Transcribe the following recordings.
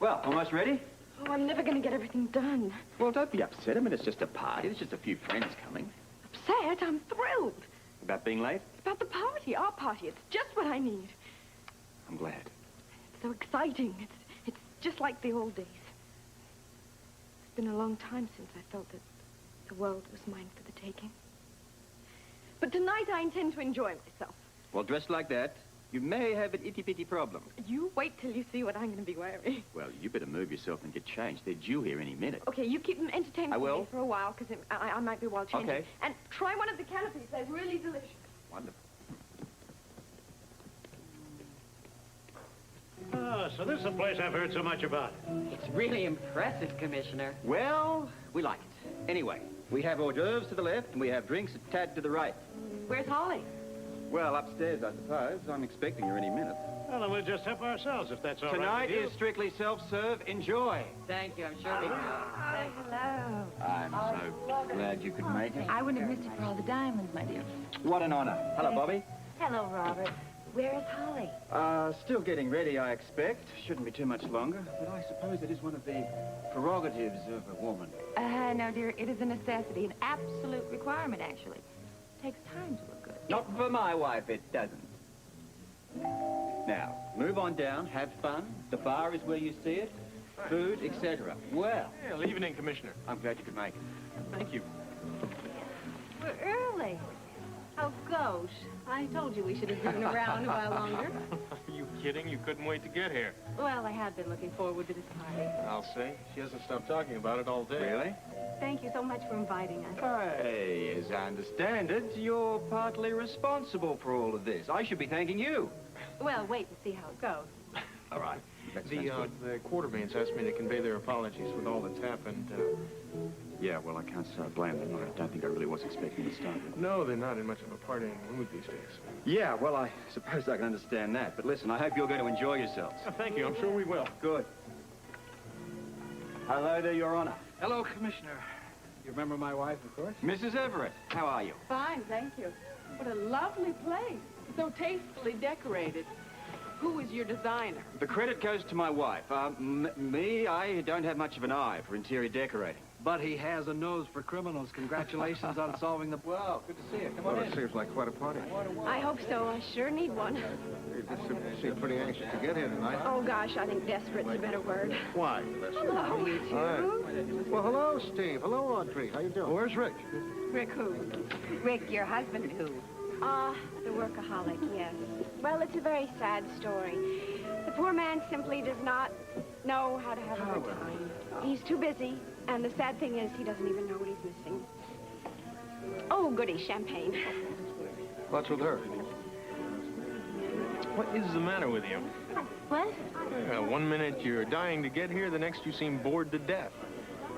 Well, almost ready? Oh, I'm never going to get everything done. Well, don't be upset. I mean, it's just a party. There's just a few friends coming. Upset? I'm thrilled. About being late? About the party, our party. It's just what I need. I'm glad. It's so exciting. It's just like the old days. It's been a long time since I felt that the world was mine for the taking. But tonight I intend to enjoy myself. Well, dressed like that, you may have an itty-bitty problem. You wait till you see what I'm going to be wearing. Well, you better move yourself and get changed. They're due here any minute. Okay, you keep them entertained I will. for a while, because I might be while changing. Okay. And try one of the canopies. They're really delicious. Wonderful. Oh, so this is the place I've heard so much about. It's really impressive, Commissioner. Well, we like it. Anyway, we have hors d'oeuvres to the left, and we have drinks a tad to the right. Where's Holly? Well, upstairs, I suppose. I'm expecting her any minute. Well, then we'll just help ourselves, if that's all right Tonight with you. is strictly self-serve. Enjoy. Thank you. I'm sure we will. Hello. I'm so glad you could make it. I wouldn't have missed it for all the diamonds, my dear. What an honor. Hello, Bobby. Hello, Robert. Where is Holly? Still getting ready, I expect. Shouldn't be too much longer. But I suppose it is one of the prerogatives of a woman. No, dear, it is a necessity, an absolute requirement, actually. It takes time to look good. Not for my wife, it doesn't. Now, move on down, have fun. The bar is where you see it. Food, etc. Well, Well, evening, Commissioner. I'm glad you could make it. Thank you. We're early. Oh, gosh. I told you we should have driven around a while longer. Are you kidding? You couldn't wait to get here. Well, I had been looking forward to this party. I'll say. She hasn't stopped talking about it all day. Really? Thank you so much for inviting us. Hey, as I understand it, you're partly responsible for all of this. I should be thanking you. Well, wait and see how it goes. All right. The Quartermains asked me to convey their apologies with all that's happened. Yeah, well, I can't blame them. I don't think I really was expecting to start with. No, they're not in much of a partying mood these days. Yeah, well, I suppose I can understand that. But listen, I hope you're going to enjoy yourselves. Oh, thank you. I'm sure we will. Good. Hello there, Your Honor. Hello, Commissioner. You remember my wife, of course? Mrs. Everett, how are you? Fine, thank you. What a lovely place. So tastefully decorated. Who is your designer? The credit goes to my wife. Me, I don't have much of an eye for interior decorating. But he has a nose for criminals. Congratulations on solving the... Well, good to see you. Come on in. It seems like quite a party. I hope so. I sure need one. You seem pretty anxious to get here tonight. Oh, gosh, I think desperate's a better word. Why? Hello, you two. Hi. Well, hello, Steve. Hello, Audrey. How you doing? Where's Rick? Rick who? Rick, your husband, who? The workaholic, yes. Well, it's a very sad story. The poor man simply does not know how to have a good time. He's too busy, and the sad thing is he doesn't even know what he's missing. Oh, goody, champagne. What's with her? What is the matter with you? What? 1 minute you're dying to get here, the next you seem bored to death.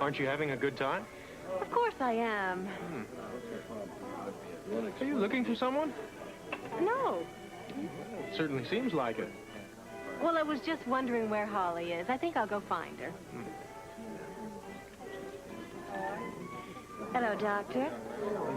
Aren't you having a good time? Of course I am. Are you looking for someone? No. It certainly seems like it. Well, I was just wondering where Holly is. I think I'll go find her. Hello, Doctor.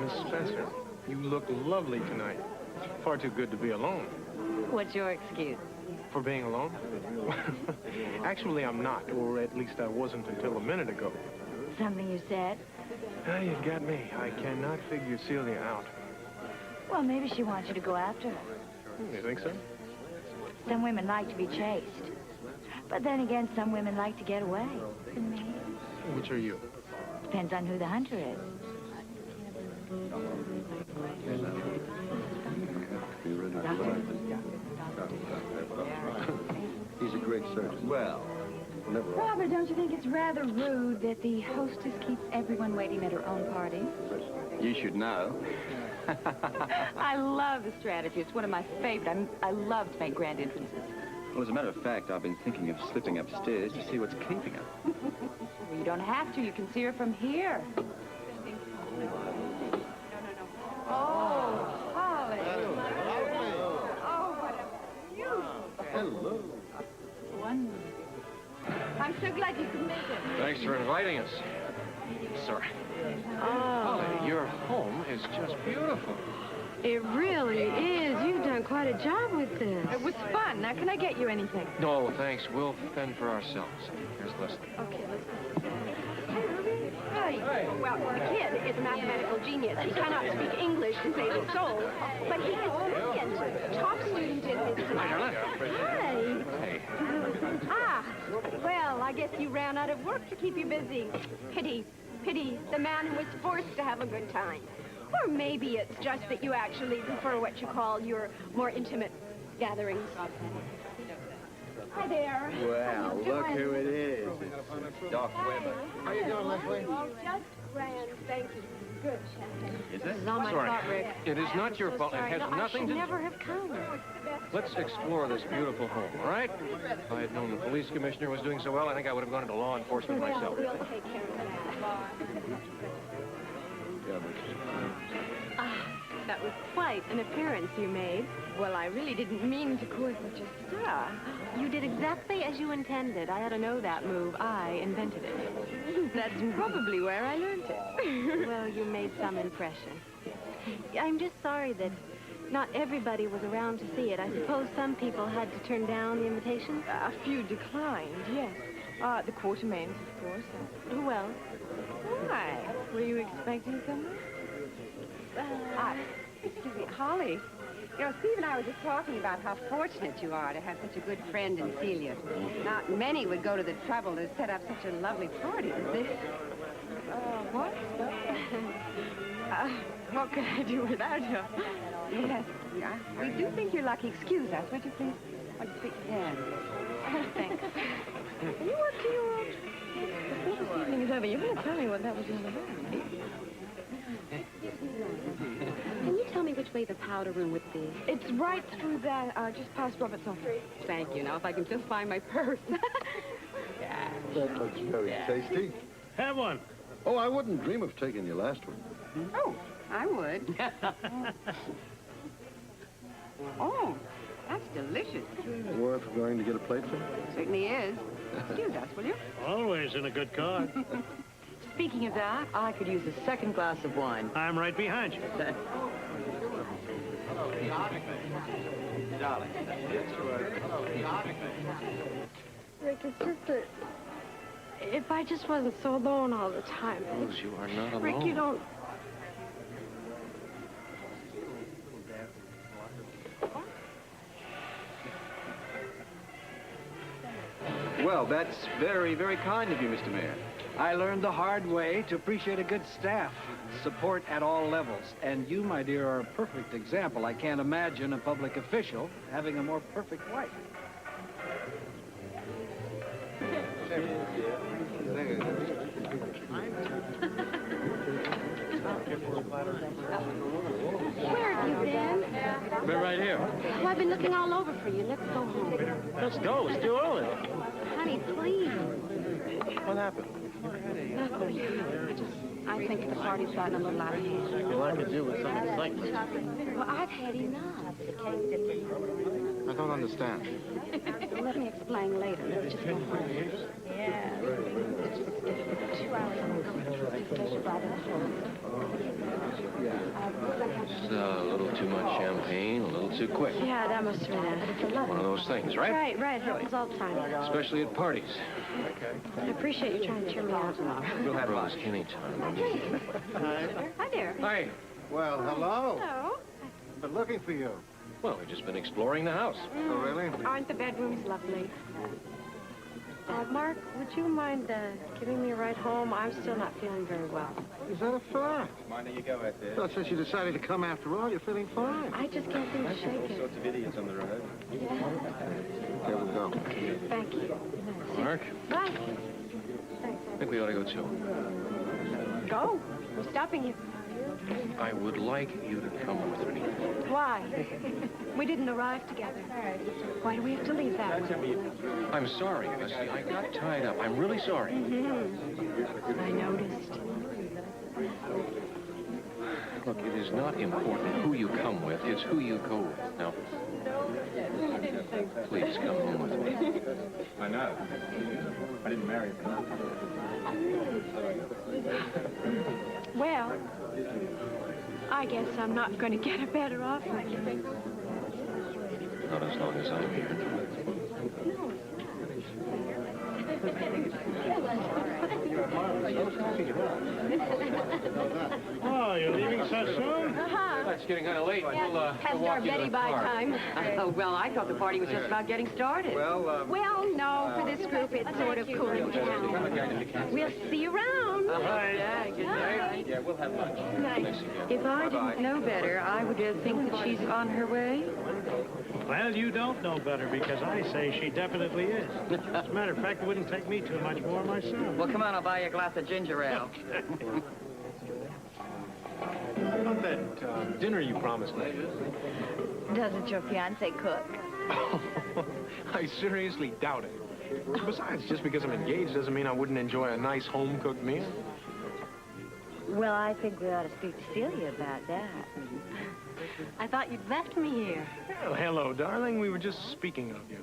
Miss Spencer, you look lovely tonight. Far too good to be alone. What's your excuse? For being alone? Actually, I'm not, or at least I wasn't until a minute ago. Something you said? You got me. I cannot figure Celia out. Well, maybe she wants you to go after her. You think so? Some women like to be chased. But then again, some women like to get away. And me? Which are you? Depends on who the hunter is. He's a great surgeon. Well, Robert, don't you think it's rather rude that the hostess keeps everyone waiting at her own party? you should know. I love the strategy. It's one of my favorite. I love to make grand entrances. Well, as a matter of fact, I've been thinking of slipping upstairs to see what's keeping her. Well, you don't have to. You can see her from here. Oh, Holly. Oh, what a beautiful... Hello. Wonderful. I'm so glad you could make it. Thanks for inviting us. Sorry. Oh. Holly, your home is just beautiful. It really is. You've done quite a job with this. It was fun. Now, can I get you anything? No, thanks. We'll fend for ourselves. Here's Leslie. Okay, let's go. Hi. Well, the kid is a mathematical genius. He cannot speak English to save his soul, but he is brilliant. Top student in his class. Hi. Hey. Ah, well, I guess you ran out of work to keep you busy. Pity, the man who was forced to have a good time. Or maybe it's just that you actually prefer what you call your more intimate gatherings. Hi there. Well, look who it is. It's Doc Weber. How you doing, Leslie? Oh, just grand, thank you. Good, Chester. Is This it? is all my Sorry. fault, Rick. It is not your fault. It has No, I nothing should to... never have come. Let's explore this beautiful home, all right? If I had known the police commissioner was doing so well, I think I would have gone into law enforcement Well, myself. we'll take care of that. That was quite an appearance you made. Well, I really didn't mean to court with your star. You did exactly as you intended. I ought to know that move. I invented it. That's probably where I learned it. Well, you made some impression. I'm just sorry that not everybody was around to see it. I suppose some people had to turn down the invitation. A few declined, yes. The Quartermains, of course. Who else? Why? Were you expecting someone? Excuse me, Holly. You know, Steve and I were just talking about how fortunate you are to have such a good friend in Celia. Not many would go to the trouble to set up such a lovely party as this. What? What could I do without you? Yes, we do think you're lucky. Excuse us, would you please? Yes. Thanks. You up to your... Before this evening is over, you're going to tell me what that was all about. Can you tell me which way the powder room would be? It's right through that, just past Robert's office. Thank you. Now, if I can just find my purse. That looks very tasty. Have one. Oh, I wouldn't dream of taking your last one. Oh, I would. Oh, that's delicious. Worth going to get a plate for? Certainly is. Excuse us, will you? Always in a good card. Speaking of that, I could use a second glass of wine. I'm right behind you. Rick, it's just that... If I just wasn't so alone all the time... Rose, you are not alone. Rick, you don't... Well, that's very, very kind of you, Mr. Mayor. I learned the hard way to appreciate a good staff, support at all levels. And you, my dear, are a perfect example. I can't imagine a public official having a more perfect wife. Where have you been? We're right here. Well, I've been looking all over for you. Let's go home. Let's go. It's too early. Honey, please. What happened? I think the party's gotten a little out of hand. Well, I could do with some excitement. Well, I've had enough. I don't understand. Let me explain later. Let's just go home. Yeah. 2 hours It's a little too much champagne, a little too quick. Yeah, that must have been it. One of those things, right? Right. Happens all the time. Especially at parties. I appreciate you trying to cheer me up. We'll have Rose anytime. Hi there. Hi. Well, hello. Hello. Been looking for you. Well, we've just been exploring the house. Oh, really? Aren't the bedrooms lovely? Mark, would you mind giving me a ride home? I'm still not feeling very well. Is that a fact? Minding you go out there. Well, since you decided to come after all, you're feeling fine. I just can't seem to shake it. Sorts of idiots on the road. There we go. Thank you. Mark, Bye. I think we ought to go too. Go. We're stopping you. I would like you to come with me. Why? We didn't arrive together. Why do we have to leave that way? I'm sorry, Leslie. I got tied up. I'm really sorry. I noticed. Look, it is not important who you come with. It's who you go with. Now, please come home with me. I know. I didn't marry her. Well, I guess I'm not going to get a better offer. Not as long as I'm here. Oh, you're leaving so soon? It's getting kind of late. Past our Betty-bye time. Well, I thought the party was just about getting started. Well, no, for this group, it's sort of cooling down. We'll see you around. Yeah, good night. Yeah, we'll have lunch. If I didn't know better, I would think that she's on her way. Well, you don't know better because I say she definitely is. As a matter of fact, it wouldn't take me too much more myself. Well, come on, I'll buy you a glass of ginger ale. What about that dinner you promised me? Doesn't your fiancé cook? I seriously doubt it. Besides, just because I'm engaged doesn't mean I wouldn't enjoy a nice home-cooked meal. Well, I think we ought to speak to Celia about that. I thought you'd left me here. Well, hello, darling. We were just speaking of you.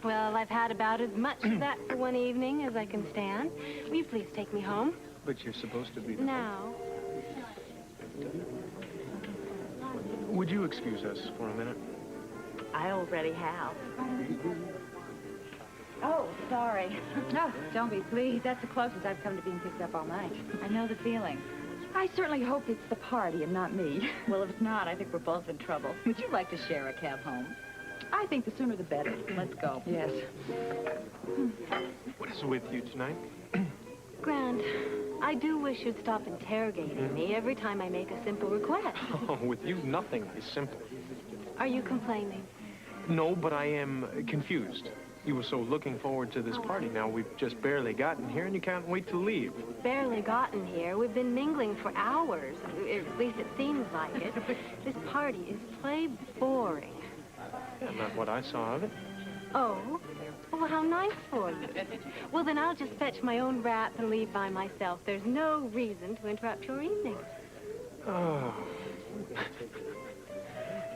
Well, I've had about as much of that for one evening as I can stand. Will you please take me home? But you're supposed to be... Now. Would you excuse us for a minute? I already have. Oh, sorry. No, don't be, please. That's the closest I've come to being picked up all night. I know the feeling. I certainly hope it's the party and not me. Well, if it's not, I think we're both in trouble. Would you like to share a cab home? I think the sooner the better. Let's go. Yes. What is with you tonight? Grant, I do wish you'd stop interrogating me every time I make a simple request. Oh, with you, nothing is simple. Are you complaining? No, but I am confused. You were so looking forward to this party. Now, we've just barely gotten here, and you can't wait to leave. Barely gotten here. We've been mingling for hours. At least it seems like it. This party is plain boring. Yeah, not what I saw of it. Oh? Well, how nice for you. Well, then I'll just fetch my own wrap and leave by myself. There's no reason to interrupt your evening. Oh.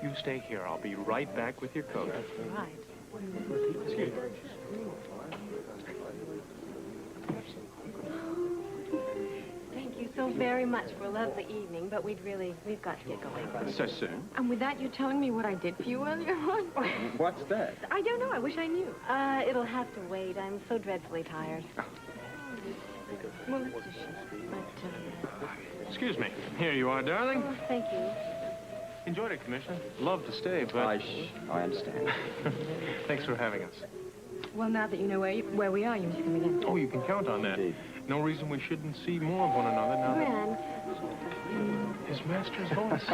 You stay here. I'll be right back with your coat. Right. Excuse me. Thank you so very much for a lovely evening, but we've got to get going. So soon? And with that, you're telling me what I did for you earlier on? What's that? I don't know. I wish I knew. It'll have to wait. I'm so dreadfully tired. Well, it's a shame. But, Excuse me. Here you are, darling. oh, thank you. Enjoyed it, Commissioner. Love to stay, but... I understand. Thanks for having us. Well, now that you know where we are, you must come again. Oh, you can count on that. Indeed. No reason we shouldn't see more of one another now Grant, that... His master's voice.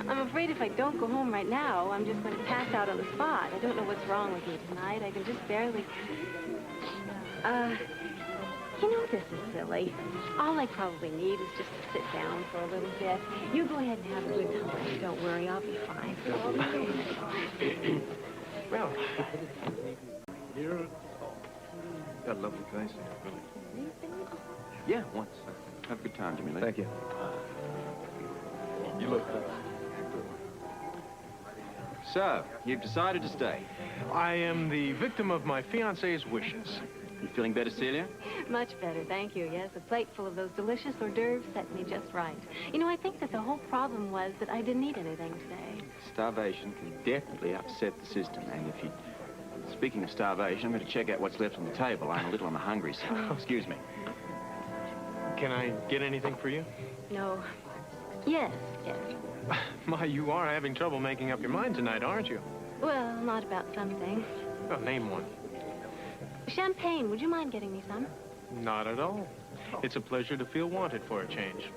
I'm afraid if I don't go home right now, I'm just going to pass out on the spot. I don't know what's wrong with me tonight. I can just barely... You know, this is silly. All I probably need is just to sit down for a little bit. You go ahead and have a good time. Don't worry, I'll be fine. Well, You're a lovely place. Yeah, once. Have a good time, Jimmy Lee. Thank you. You look... So, you've decided to stay. I am the victim of my fiancé's wishes. You feeling better, Celia? Much better, thank you. Yes, a plate full of those delicious hors d'oeuvres set me just right. You know, I think that the whole problem was that I didn't eat anything today. Starvation can definitely upset the system, and if you... Speaking of starvation, I'm going to check out what's left on the table. I'm a little on the hungry side. Excuse me. Can I get anything for you? No. Yes, yes. My, you are having trouble making up your mind tonight, aren't you? Well, not about something. Oh, name one. Champagne, would you mind getting me some? Not at all. It's a pleasure to feel wanted for a change.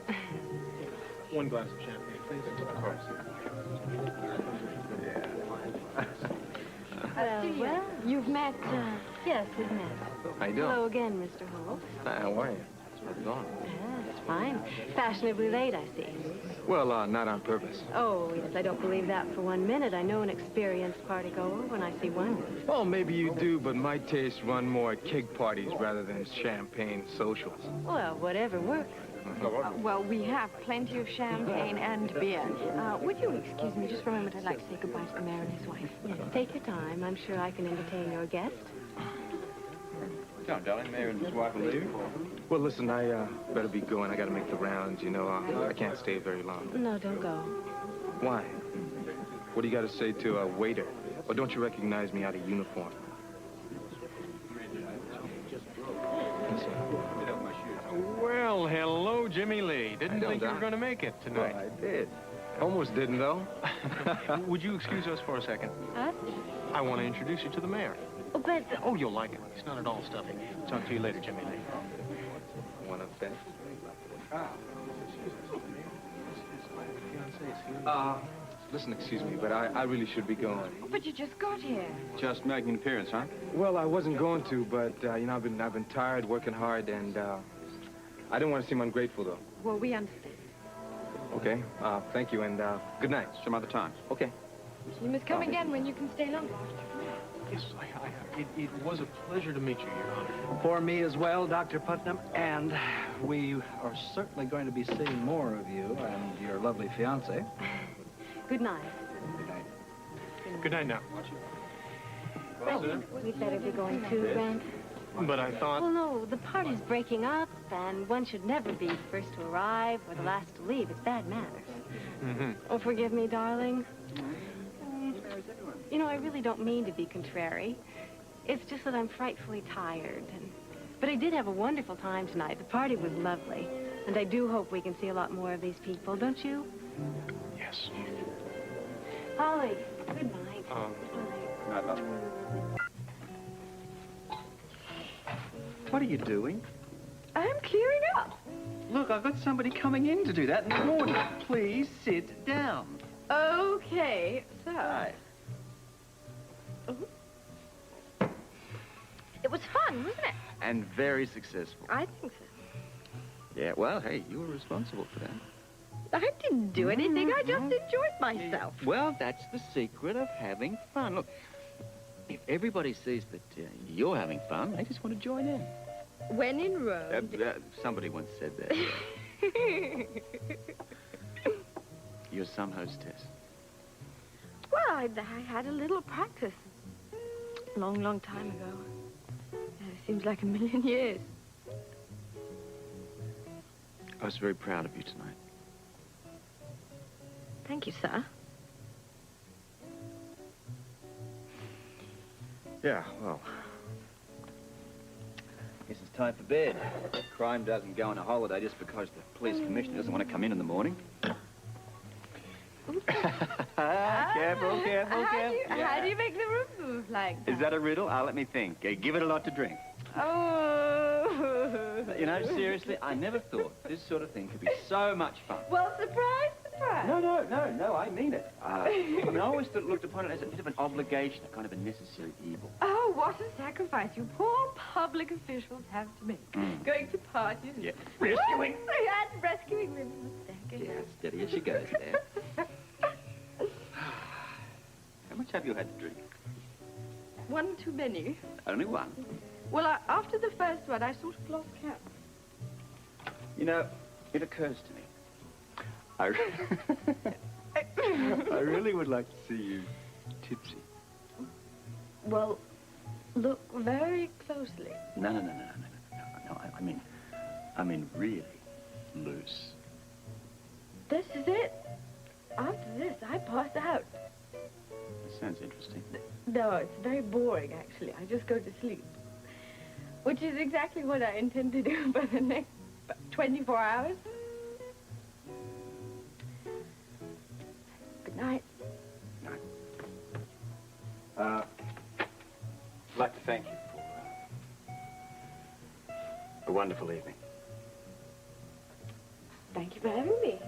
One glass of champagne, please. Of course. Well, you've met, yes, we've met. How you doing? Hello again, Mr. Holt. How are you? What's going on? Yeah, it's fine. Fashionably late, I see. Well, not on purpose. Oh, yes, I don't believe that for 1 minute. I know an experienced partygoer when I see one. Well, maybe you do, but my tastes run more at keg parties rather than champagne socials. Well, whatever works. Well, we have plenty of champagne and beer. Would you excuse me just for a moment? I'd like to say goodbye to the mayor and his wife. Yes, take your time. I'm sure I can entertain your guest. Come on, darling. Mayor and his wife will leave. Well, listen, I better be going. I gotta make the rounds, you know. I can't stay very long. No, don't go. Why? What do you gotta say to a waiter? Or don't you recognize me out of uniform? Well, hello, Jimmy Lee. Didn't How you think you doing, were going to make it Well, tonight. I did. Almost didn't, though. Would you excuse us for a second? Huh? I want to introduce you to the mayor. Oh, but... Oh, you'll like him. He's not at all stuffy. Talk to you later, Jimmy Lee. One of that. Listen, excuse me, but I really should be going. But you just got here. Just making an appearance, huh? Well, I wasn't going to, but, you know, I've been tired, working hard, and, I didn't want to seem ungrateful, though. Well, we understand. Okay, thank you, and, good night. Some other time. Okay. You must come again when you can stay longer. Yes, it was a pleasure to meet you, Your Honor. For me as well, Dr. Putnam, and we are certainly going to be seeing more of you and your lovely fiancé. Good night. Good night now. Well, we'd better be going too, Grant. But I thought... Well, no, the party's breaking up, and one should never be the first to arrive or the last to leave. It's bad manners. Mm-hmm. Oh, forgive me, darling. You know, I really don't mean to be contrary. It's just that I'm frightfully tired. But I did have a wonderful time tonight. The party was lovely. And I do hope we can see a lot more of these people, don't you? Yes. Holly, good night. Night, love. What are you doing? I'm clearing up. Look, I've got somebody coming in to do that in the morning. Please sit down. Okay, so... Hi. It was fun, wasn't it? And very successful. I think so. Yeah, well, hey, you were responsible for that. I didn't do anything. I just enjoyed myself. Well, that's the secret of having fun. Look, if everybody sees that you're having fun, they just want to join in. When in Rome... Somebody once said that. You're some hostess. Well, I had a little practice. Long, long time ago. It seems like a million years. I was very proud of you tonight. Thank you, sir. Yeah, well, guess it's time for bed. Crime doesn't go on a holiday just because the police commissioner doesn't want to come in the morning. Careful, careful, careful. How do you make the room move like that? Is that a riddle? Let me think. Give it a lot to drink. Oh. You know, seriously, I never thought this sort of thing could be so much fun. Well, surprise, surprise. No, I mean it. I mean, I always looked upon it as a bit of an obligation, a kind of a necessary evil. Oh, what a sacrifice you poor public officials have to make. Going to parties. Yeah. Rescuing. And rescuing women. Yeah, steady as she goes there. How much have you had to drink? One too many. Only one. Well, after the first one, I sort of lost count. You know, it occurs to me. I really would like to see you tipsy. Well, look very closely. No. I mean really loose. This is it. After this, I pass out. That sounds interesting. No, it's very boring, actually. I just go to sleep. Which is exactly what I intend to do for the next 24 hours. Good night. I'd like to thank you for a wonderful evening. Thank you for having me.